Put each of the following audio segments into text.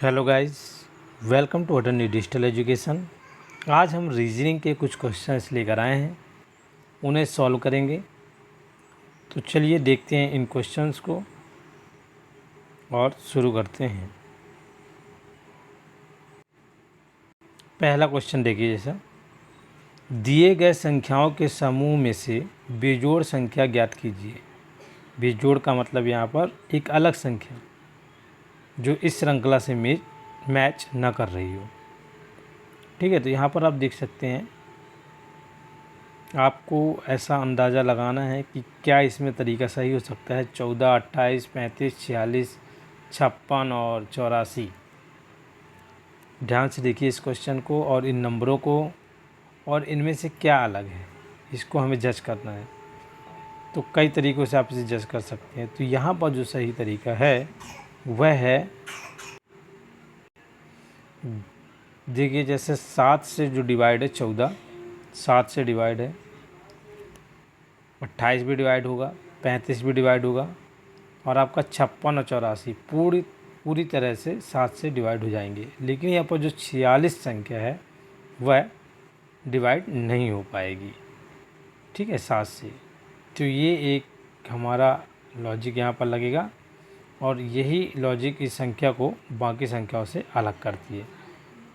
Hello guys, welcome to attorney digital education. आज हम reasoning के कुछ क्वेश्चंस लेकर आए हैं, उन्हें सॉल्व करेंगे। तो चलिए देखते हैं इन क्वेश्चंस को और शुरू करते हैं। पहला क्वेश्चन देखिए, जैसा दिए गए संख्याओं के समूह में से बेजोड़ संख्या ज्ञात कीजिए। बेजोड़ का मतलब यहाँ पर एक अलग संख्या जो इस श्रृंखला से मैच न कर रही हो। ठीक है, तो यहाँ पर आप देख सकते हैं, आपको ऐसा अंदाज़ा लगाना है कि क्या इसमें तरीका सही हो सकता है। 14, 28, 35, 46, 56 और 84। ध्यान से देखिए इस क्वेश्चन को और इन नंबरों को, और इनमें से क्या अलग है, इसको हमें जज करना है। तो कई तरीक़ों से आप इसे जज कर सकते हैं। तो यहाँ पर जो सही तरीका है वह है, देखिए जैसे 7 से जो डिवाइड है 14, 7 से डिवाइड है, 28 भी डिवाइड होगा, 35 भी डिवाइड होगा, और आपका 56 और 84 पूरी तरह से 7 से डिवाइड हो जाएंगे। लेकिन यहाँ पर जो 46 संख्या है वह डिवाइड नहीं हो पाएगी, ठीक है, 7 से। तो ये एक हमारा लॉजिक यहाँ पर लगेगा, और यही लॉजिक इस संख्या को बाकी संख्याओं से अलग करती है।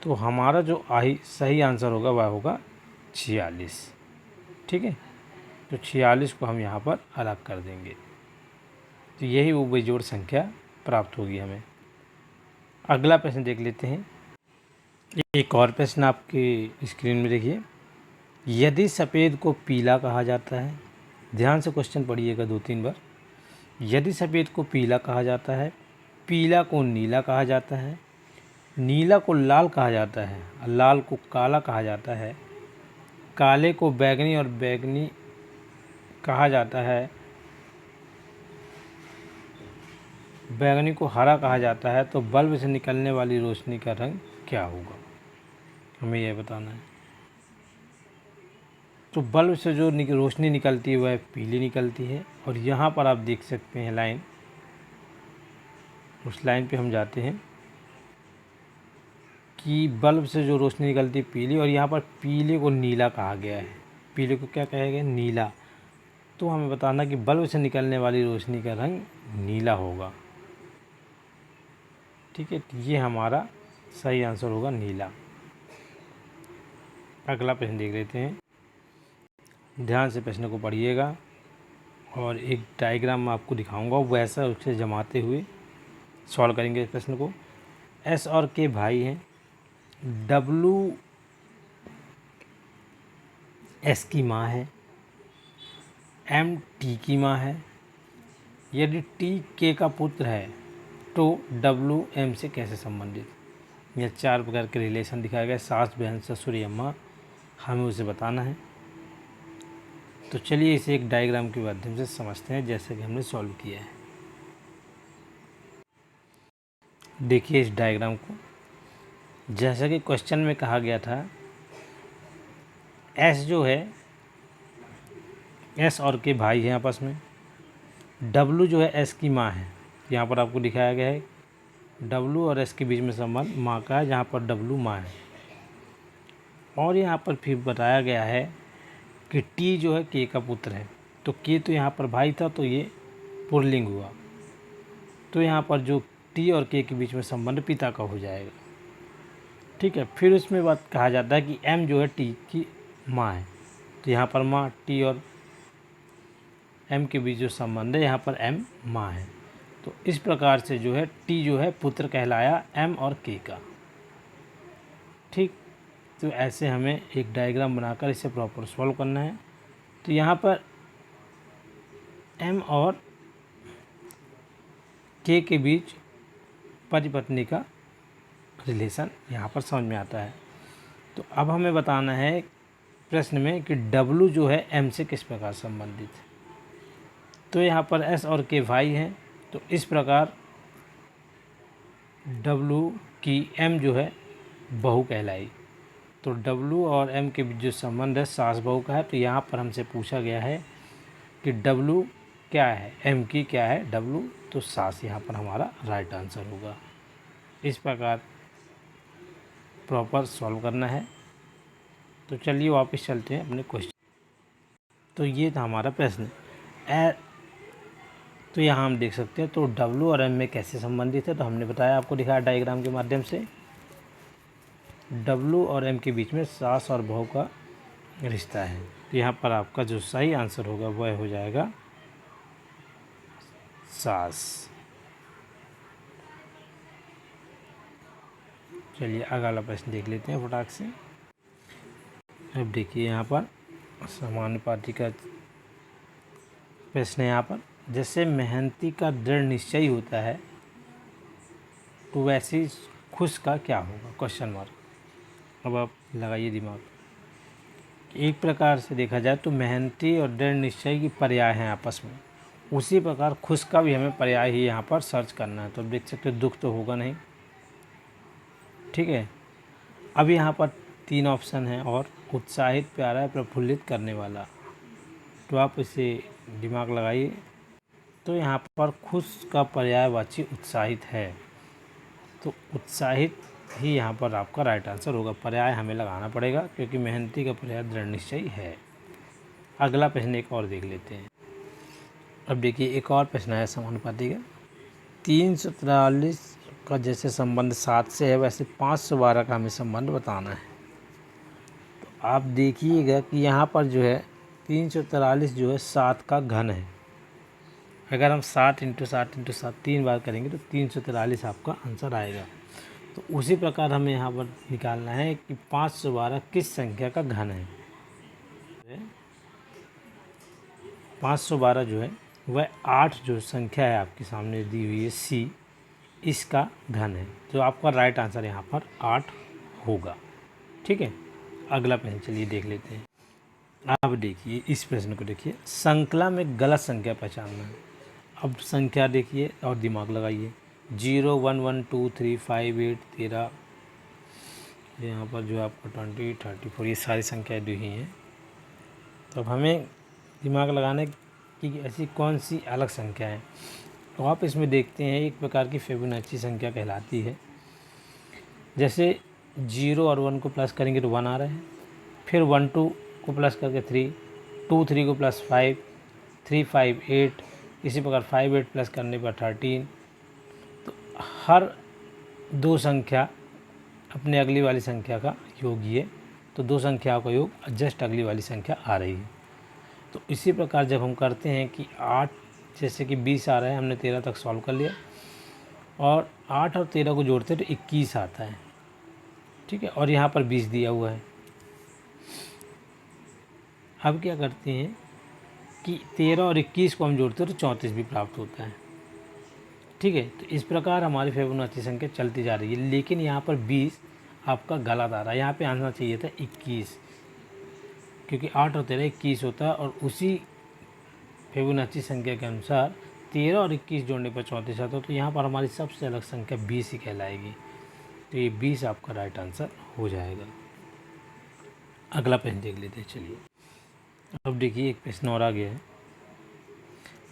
तो हमारा जो सही आंसर होगा वह होगा 46। ठीक है, तो 46 को हम यहाँ पर अलग कर देंगे, तो यही वो बेजोड़ संख्या प्राप्त होगी हमें। अगला प्रश्न देख लेते हैं। एक और प्रश्न आपकी स्क्रीन में देखिए। यदि सफ़ेद को पीला कहा जाता है, ध्यान से क्वेश्चन पढ़िएगा 2-3 बार। यदि सफ़ेद को पीला कहा जाता है, पीला को नीला कहा जाता है, नीला को लाल कहा जाता है, लाल को काला कहा जाता है, काले को बैगनी और बैगनी कहा जाता है, बैगनी को हरा कहा जाता है, तो बल्ब से निकलने वाली रोशनी का रंग क्या होगा, हमें यह बताना है। तो बल्ब से जो रोशनी निकलती है वह पीली निकलती है, और यहाँ पर आप देख सकते हैं लाइन, उस लाइन पे हम जाते हैं कि बल्ब से जो रोशनी निकलती है पीली, और यहाँ पर पीले को नीला कहा गया है। पीले को क्या कहा गया, नीला। तो हमें बताना कि बल्ब से निकलने वाली रोशनी का रंग नीला होगा। ठीक है, तो ये हमारा सही आंसर होगा नीला। अगला प्रश्न देख लेते हैं। ध्यान से प्रश्न को पढ़िएगा, और एक डायग्राम मैं आपको दिखाऊंगा, वैसा उससे जमाते हुए सॉल्व करेंगे इस प्रश्न को। एस और के भाई हैं, डब्लू एस की माँ है, एम टी की माँ है। यदि टी के का पुत्र है तो डब्लू एम से कैसे संबंधित। यह 4 प्रकार के रिलेशन दिखाया गया, सास, बहन, ससुर या माँ, हमें उसे बताना है। तो चलिए इसे एक डायग्राम के माध्यम से समझते हैं, जैसे कि हमने सॉल्व किया है। देखिए इस डायग्राम को, जैसा कि क्वेश्चन में कहा गया था, एस जो है, एस और के भाई हैं आपस में, डब्लू जो है एस की माँ है। यहाँ पर आपको दिखाया गया है डब्लू और एस के बीच में संबंध माँ का है, जहाँ पर डब्लू माँ है। और यहाँ पर फिर बताया गया है कि टी जो है के का पुत्र है। तो के तो यहाँ पर भाई था, तो ये पुल्लिंग हुआ। तो यहाँ पर जो टी और के बीच में संबंध पिता का हो जाएगा। ठीक है, फिर उसमें बात कहा जाता है कि एम जो है टी की माँ है। तो यहाँ पर माँ, टी और एम के बीच जो संबंध है, यहाँ पर एम माँ है। तो इस प्रकार से जो है टी जो है पुत्र कहलाया एम और के का। ठीक, तो ऐसे हमें एक डायग्राम बनाकर इसे प्रॉपर सॉल्व करना है। तो यहाँ पर एम और के बीच पति पत्नी का रिलेशन यहाँ पर समझ में आता है। तो अब हमें बताना है प्रश्न में कि डब्लू जो है एम से किस प्रकार संबंधित है। तो यहाँ पर एस और के भाई हैं, तो इस प्रकार डब्लू की एम जो है बहू कहलाई। तो डब्लू और एम के बीच जो संबंध है सास बहू का है। तो यहाँ पर हमसे पूछा गया है कि डब्लू क्या है, एम की क्या है डब्लू, तो सास यहाँ पर हमारा राइट आंसर होगा। इस प्रकार प्रॉपर सॉल्व करना है। तो चलिए वापस चलते हैं अपने क्वेश्चन। तो ये था हमारा प्रश्न। तो यहाँ हम देख सकते हैं तो W और M में कैसे संबंधित है, तो हमने बताया आपको, दिखाया डायग्राम के माध्यम से। W और M के बीच में सास और बहू का रिश्ता है। तो यहाँ पर आपका जो सही आंसर होगा वह हो जाएगा सास। चलिए अगला प्रश्न देख लेते हैं फटाक से। अब देखिए यहाँ पर समानुपाती का प्रश्न है। यहाँ पर जैसे मेहनती का दृढ़ निश्चय होता है तो वैसे ही खुश का क्या होगा, क्वेश्चन मार्क। अब आप लगाइए दिमाग। एक प्रकार से देखा जाए तो मेहनती और दृढ़ निश्चय की पर्याय हैं आपस में, उसी प्रकार खुश का भी हमें पर्याय ही यहाँ पर सर्च करना है। तो देख सकते हो दुख तो होगा नहीं, ठीक है। अब यहाँ पर 3 ऑप्शन हैं और उत्साहित, प्यारा, प्रफुल्लित करने वाला। तो आप इसे दिमाग लगाइए। तो यहाँ पर खुश का पर्यायवाची उत्साहित है, तो उत्साहित ही यहाँ पर आपका राइट आंसर होगा। पर्याय हमें लगाना पड़ेगा क्योंकि मेहनती का पर्याय दृढ़ निश्चय है। अगला प्रश्न एक और देख लेते हैं। अब देखिए एक और प्रश्न है समानुपाती का। 343 का जैसे संबंध 7 से है वैसे 512 का हमें संबंध बताना है। तो आप देखिएगा कि यहाँ पर जो है 343 जो है 7 का घन है। अगर हम 7 × 7 × 7 3 बार करेंगे तो 343 आपका आंसर आएगा। तो उसी प्रकार हमें यहाँ पर निकालना है कि 512 किस संख्या का घन है। 512 जो है वह 8 जो संख्या है आपके सामने दी हुई है C, इसका घन है। तो आपका राइट आंसर यहाँ पर 8 होगा, ठीक है। अगला प्रश्न चलिए देख लेते हैं। अब देखिए इस प्रश्न को देखिए, संख्या में गलत संख्या पहचानना है। अब संख्या देखिए और दिमाग लगाइए। 0 1 1 2 3 5 8 13, यहाँ पर जो आपको 20 34 ये सारी संख्याएं दी हुई हैं। तो अब हमें दिमाग लगाने कि ऐसी कौन सी अलग संख्या है। तो आप इसमें देखते हैं एक प्रकार की फिबोनाची संख्या कहलाती है। जैसे 0 और 1 को प्लस करेंगे तो 1 आ रहा है, फिर 1 2 को प्लस करके 3, 2 3 को प्लस 5, 3 5 8, इसी प्रकार 5 8 प्लस करने पर 13। तो हर 2 संख्या अपने अगली वाली संख्या का योग ही है, तो 2 संख्याओं का योग जस्ट अगली वाली संख्या आ रही है। तो इसी प्रकार जब हम करते हैं कि 8 जैसे कि 20 आ रहा है, हमने 13 तक सॉल्व कर लिया, और 8 और 13 को जोड़ते हैं तो 21 आता है, ठीक है। और यहाँ पर 20 दिया हुआ है। अब क्या करते हैं कि 13 और 21 को हम जोड़ते हैं तो 34 भी प्राप्त होता है, ठीक है। तो इस प्रकार हमारी फिबोनाची संख्या चलती जा रही है। लेकिन यहाँ पर 20 आपका गलत आ रहा है, यहाँ पे आना चाहिए था 21, क्योंकि 8 और 13 21 होता है। और उसी फिबोनाची संख्या के अनुसार 13 और 21 जोड़ने पर 34 आता है। तो यहाँ पर हमारी सबसे अलग संख्या 20 ही कहलाएगी। तो ये 20 आपका राइट आंसर हो जाएगा। अगला प्रश्न देख लेते हैं चलिए। अब देखिए एक प्रश्न और आ गया है।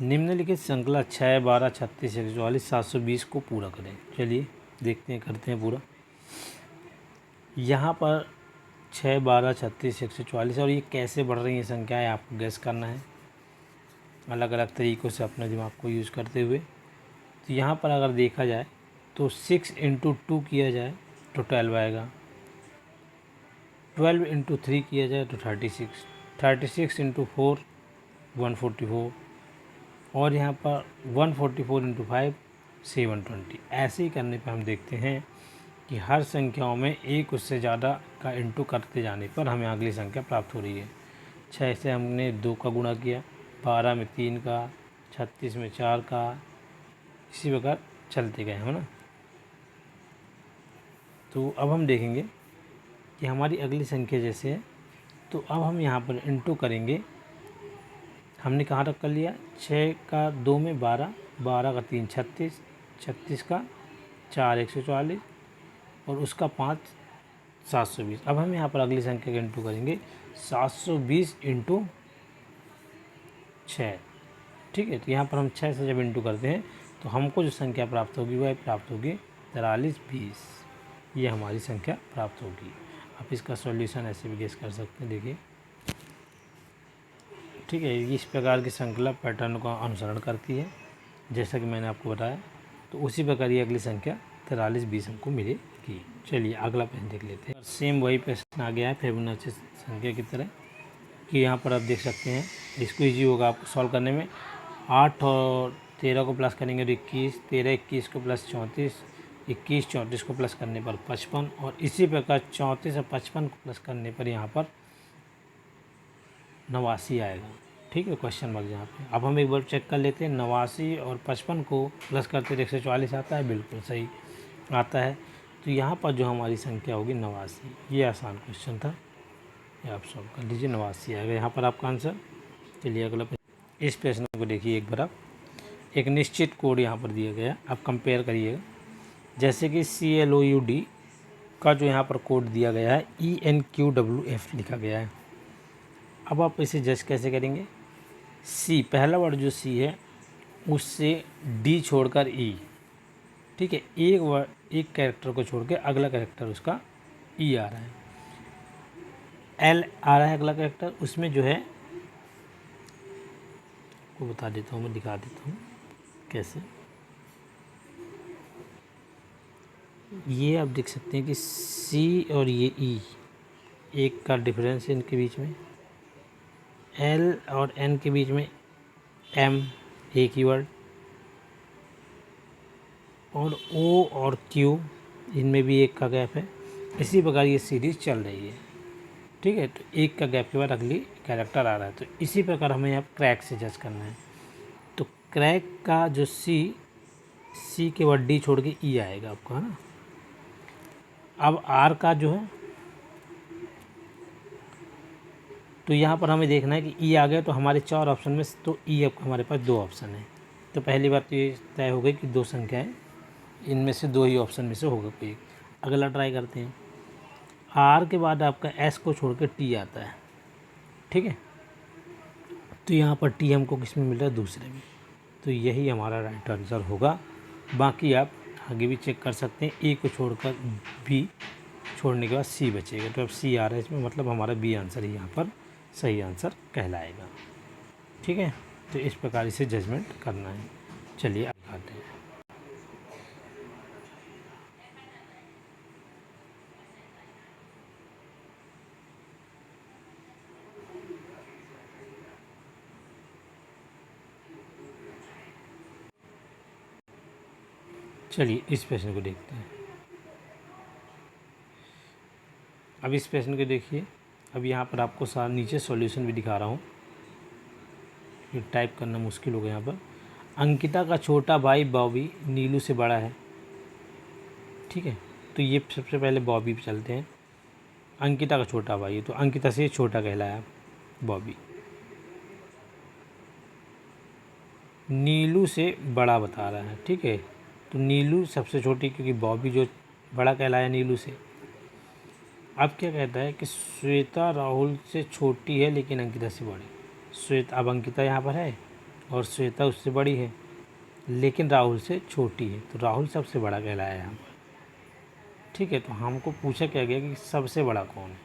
निम्नलिखित श्रृंखला 6 12 36 144 720 को पूरा करें। चलिए देखते हैं, करते हैं पूरा। यहाँ पर 6 12 36 144 और ये कैसे बढ़ रही हैं संख्याएँ आपको गैस करना है अलग अलग तरीक़ों से अपने दिमाग को यूज़ करते हुए। तो यहाँ पर अगर देखा जाए तो 6 × 2 किया जाए तो 12 आएगा, 12 × 3 किया जाए तो 36, 36 × 4 144, और यहाँ पर 144 × 5 720। ऐसे ही करने पर हम देखते हैं कि हर संख्याओं में एक उससे ज़्यादा का इंटू करते जाने पर हमें अगली संख्या प्राप्त हो रही है। 6 से हमने 2 का गुणा किया, 12 में 3 का, 36 में 4 का, इसी प्रकार चलते गए, है ना। तो अब हम देखेंगे कि हमारी अगली संख्या जैसे है, तो अब हम यहाँ पर इंटू करेंगे। हमने कहाँ तक कर लिया, 6 का 2 में 12, 12 का 3 36, 36 का 4 144, और उसका 5 720। अब हम यहाँ पर अगली संख्या का इंटू करेंगे, 720 × 6, ठीक है। तो यहाँ पर हम 6 से जब इंटू करते हैं तो हमको जो संख्या प्राप्त होगी वह प्राप्त होगी 4320 ये हमारी संख्या प्राप्त होगी। आप इसका सॉल्यूशन ऐसे भी गेस कर सकते हैं, देखिए। ठीक है, इस प्रकार की श्रृंखला पैटर्न का अनुसरण करती है, जैसा कि मैंने आपको बताया। तो उसी प्रकार ये अगली संख्या 4320 हमको मिलेगी। चलिए अगला प्रश्न देख लेते हैं। सेम वही प्रश्न आ गया है फिबोनाची संख्या की तरह, कि यहाँ पर आप देख सकते हैं। इसको ईजी होगा आपको सॉल्व करने में। 8 और 13 को प्लस करेंगे तो 21, 13 21 को प्लस 34, 21 34 को प्लस करने पर 55, और इसी प्रकार 34 और 55 को प्लस करने पर यहाँ पर 89 आएगा। ठीक है, क्वेश्चन मार्क यहाँ पे। अब हम एक बार चेक कर लेते हैं, 89 और 55 को प्लस करते तो 144 आता है, बिल्कुल सही आता है। तो यहाँ पर जो हमारी संख्या होगी 89, ये आसान क्वेश्चन था, ये आप सॉल्व कर लीजिए। 89 आएगा यहाँ पर आपका आंसर। चलिए अगला प्रश्न। इस प्रश्न को देखिए एक बार आप। एक निश्चित कोड यहाँ पर दिया गया, आप कंपेयर करिएगा। जैसे कि CLOUD का जो यहाँ पर कोड दिया गया है ENQWF लिखा गया है। अब आप इसे जज कैसे करेंगे? C, पहला वर्ड जो C है उससे D छोड़कर E, ठीक है, एक वर्ड एक कैरेक्टर को छोड़ के अगला कैरेक्टर उसका E आ रहा है, L आ रहा है अगला कैरेक्टर, उसमें जो है को बता देता हूँ, मैं दिखा देता हूँ कैसे। ये आप देख सकते हैं कि C और ये E एक का डिफरेंस है इनके बीच में, L और N के बीच में M एक ही वर्ड, और O और Q इनमें भी एक का गैप है। इसी प्रकार ये सीरीज़ चल रही है। ठीक है, तो एक का गैप के बाद अगली कैरेक्टर आ रहा है। तो इसी प्रकार हमें यहाँ क्रैक से जज करना है। तो क्रैक का जो C के बाद D छोड़ के E आएगा आपको, है ना। अब R का जो है, तो यहाँ पर हमें देखना है कि E आ गया, तो हमारे 4 ऑप्शन में तो E अब हमारे पास 2 ऑप्शन है। तो पहली बात तो ये तय हो गई कि 2 संख्याएं, इनमें से 2 ही ऑप्शन में से होगा कोई एक। अगला ट्राई करते हैं। R के बाद आपका S को छोड़ के T आता है, ठीक है। तो यहाँ पर T हमको किस में मिल रहा है? दूसरे में। तो यही हमारा राइट आंसर होगा। बाकी आप आगे भी चेक कर सकते हैं। A को छोड़कर B छोड़ने के बाद C बचेगा, तो अब C आ रहा है इसमें, मतलब हमारा B आंसर ही यहाँ पर सही आंसर कहलाएगा। ठीक है, तो इस प्रकार इसे जजमेंट करना है। चलिए आगे आते हैं। चलिए इस प्रश्न को देखते हैं। अब इस प्रश्न को देखिए। अब यहाँ पर आपको सारा नीचे सॉल्यूशन भी दिखा रहा हूँ, ये टाइप करना मुश्किल हो गया यहाँ पर। अंकिता का छोटा भाई बॉबी नीलू से बड़ा है, ठीक है। तो ये सबसे पहले बॉबी पे चलते हैं। अंकिता का छोटा भाई है, तो अंकिता से छोटा कहलाया बॉबी। नीलू से बड़ा बता रहा है, ठीक है। तो नीलू सबसे छोटी, क्योंकि बॉबी जो बड़ा कहलाया नीलू से। अब क्या कहता है कि श्वेता राहुल से छोटी है लेकिन अंकिता से बड़ी। श्वेता, अब अंकिता यहाँ पर है और श्वेता उससे बड़ी है लेकिन राहुल से छोटी है, तो राहुल सबसे बड़ा कहलाया यहाँ पर, ठीक है। तो हमको पूछा क्या गया कि सबसे बड़ा कौन है,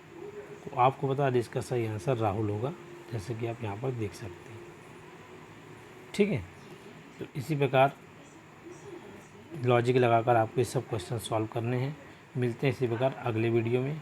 तो आपको बता दें इसका सही आंसर राहुल होगा, जैसे कि आप यहाँ पर देख सकते हैं, ठीक है। तो इसी प्रकार लॉजिक लगाकर आपको ये सब क्वेश्चन सॉल्व करने हैं। मिलते हैं इसी प्रकार अगले वीडियो में।